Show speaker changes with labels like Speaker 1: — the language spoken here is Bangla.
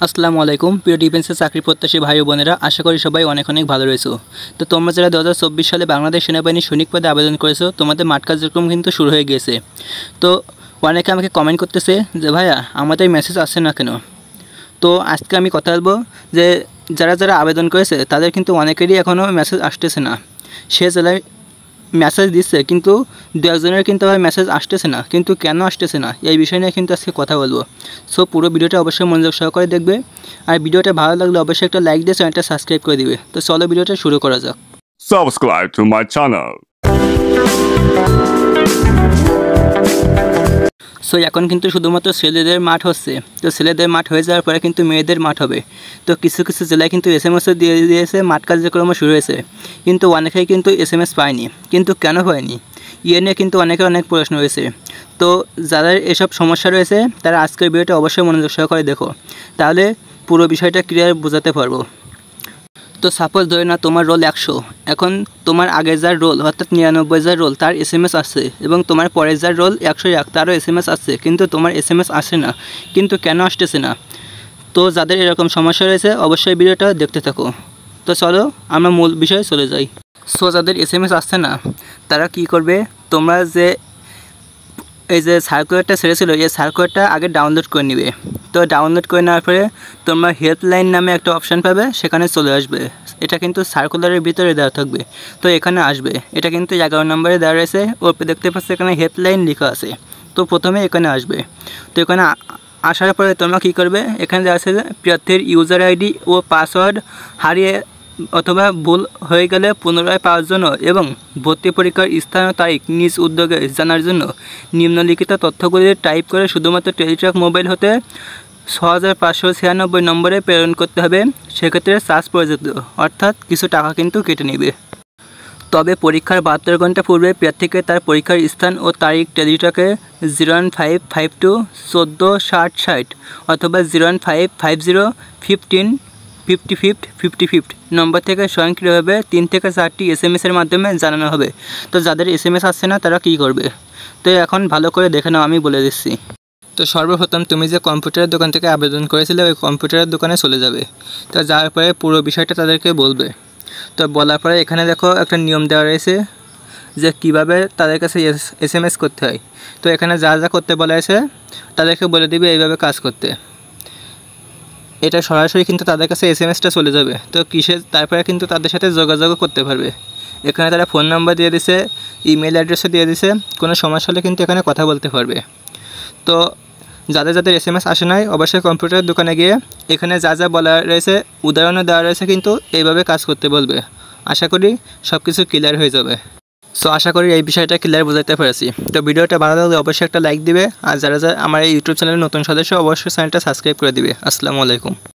Speaker 1: আসসালামু আলাইকুম প্রিয় ডিফেন্সের চাকরি প্রত্যাশী ভাই ও বোনেরা, আশা করি সবাই অনেক অনেক ভালো রয়েছো। তো তোমরা যারা 2024 সালে বাংলাদেশ সেনাবাহিনীর সৈনিক পদে আবেদন করেছো, তোমাদের মাঠ কার্যক্রম কিন্তু শুরু হয়ে গিয়েছে। তো অনেকে আমাকে কমেন্ট করতেছে যে ভাইয়া আমাদের মেসেজ আসছে না কেন। তো আজকে আমি কথা বলবো যে যারা যারা আবেদন করেছে তাদের কিন্তু অনেকেরই এখনও মেসেজ আসতেছে না। সে জেলায় মেসেজ দিচ্ছে কিন্তু দু একজনের কিন্তু আবার মেসেজ আসতেছে না, কিন্তু কেন আসতেছে না এই বিষয় নিয়ে কিন্তু আজকে কথা বলবো। সো পুরো ভিডিওটা অবশ্যই মনোযোগ সহকারে দেখবে, আর ভিডিওটা ভালো লাগলে অবশ্যই একটা লাইক দিয়ে চ্যানেলটা সাবস্ক্রাইব করে দিবে। তো চলো ভিডিওটা শুরু করা যাক।
Speaker 2: Subscribe to my channel.
Speaker 1: So এখন কিন্তু শুধুমাত্র ছেলেদের মাঠ হচ্ছে, তো ছেলেদের মাঠ হয়ে যাওয়ার পরে কিন্তু মেয়েদের মাঠ হবে। তো কিছু কিছু জেলায় কিন্তু SMS দিয়ে দিয়েছে, মাঠ কার্যক্রমও শুরু হয়েছে, কিন্তু অনেকেই কিন্তু SMS পায়নি। কিন্তু কেন পায়নি ইয়ে নিয়ে কিন্তু অনেক প্রশ্ন রয়েছে। তো যাদের এসব সমস্যা রয়েছে তারা আজকের ভিডিওটা অবশ্যই মনোযোগ সহকারে দেখো, তাহলে পুরো বিষয়টা ক্লিয়ার বোঝাতে পারবো। তো সাপোজ ধরে না তোমার রোল 100, এখন তোমার আগে যার রোল অর্থাৎ 99 যার রোল তার SMS আসছে, এবং তোমার পরের যার রোল 101 তারও SMS আসছে, কিন্তু তোমার SMS আসে না। কিন্তু কেন আসতেছে না? তো যাদের এরকম সমস্যা রয়েছে অবশ্যই ভিডিওটা দেখতে থাকো। তো চলো আমরা মূল বিষয়ে চলে যাই। সো যাদের SMS আসছে না তারা কি করবে, তোমরা যে এই যে সার্কুলারটা ছেড়েছিল এই সার্কুলারটা আগে ডাউনলোড করে নিবে। তো ডাউনলোড করে নেওয়ার পরে তোমরা হেল্পলাইন নামে একটা অপশান পাবে, সেখানে চলে আসবে। এটা কিন্তু সার্কুলারের ভিতরে দেওয়া থাকবে, তো এখানে আসবে। এটা কিন্তু 11 নম্বরে দেওয়া রয়েছে, ওর দেখতে পাচ্ছ এখানে হেল্পলাইন লেখা আছে। তো প্রথমে এখানে আসবে। তো এখানে আসার পরে তোমরা কী করবে, এখানে দেওয়া আছে প্রার্থীর ইউজার আইডি ও পাসওয়ার্ড হারিয়ে অথবা ভুল হয়ে গেলে পুনরায় পাওয়ার জন্য এবং ভর্তি পরীক্ষার স্থান ও তারিখ নিজ উদ্যোগে জানার জন্য নিম্নলিখিত তথ্যগুলি টাইপ করে শুধুমাত্র টেলিট্রাক মোবাইল হতে 6596 নম্বরে প্রেরণ করতে হবে। সেক্ষেত্রে চার্জ প্রযোজ্য, অর্থাৎ কিছু টাকা কিন্তু কেটে নেবে। তবে পরীক্ষার 72 ঘন্টা পূর্বে প্রার্থীকে তার পরীক্ষার স্থান ও তারিখ টেলিট্রাকে 01552 1460 অথবা 01550 15 নম্বর থেকে স্বয়ংক্রিয়ভাবে 3 থেকে 4টি SMS-এর মাধ্যমে জানানো হবে। তো যাদের SMS আসছে না তারা কী করবে, তো এখন ভালো করে দেখে নাও, আমি বলে দিচ্ছি। তো সর্বপ্রথম তুমি যে কম্পিউটারের দোকান থেকে আবেদন করেছিলে ওই কম্পিউটারের দোকানে চলে যাবে। তো যাওয়ার পরে পুরো বিষয়টা তাদেরকে বলবে। তো বলার পরে এখানে দেখো একটা নিয়ম দেওয়া রয়েছে যে কিভাবে তাদের কাছে SMS করতে হয়। তো এখানে যা যা করতে বলা হয়েছে তাদেরকে বলে দিবে এইভাবে কাজ করতে। এটা সরাসরি কিন্তু তাদের কাছে SMS-টা চলে যাবে। তো তারপরে কিন্তু তাদের সাথে যোগাযোগও করতে পারবে। এখানে তারা ফোন নাম্বার দিয়ে দিছে, ইমেল অ্যাড্রেসও দিয়ে দিছে, কোনো সমস্যা হলে কিন্তু এখানে কথা বলতে পারবে। তো যাদের যাদের SMS আসে নাই অবশ্যই কম্পিউটারের দোকানে গিয়ে এখানে যা যা বলা রয়েছে উদাহরণও দেওয়া রয়েছে, কিন্তু এইভাবে কাজ করতে বলবে। আশা করি সব কিছু ক্লিয়ার হয়ে যাবে। সো আশা করি এই বিষয়টা ক্লিয়ার বোঝাতে পেরেছি। তো ভিডিওটা ভালো লাগলে অবশ্যই একটা লাইক দিবে, আর যারা আমার এই ইউটিউব চ্যানেলের নতুন সদস্য অবশ্যই চ্যানেলটা সাবস্ক্রাইব করে দিবে। আসসালামু আলাইকুম।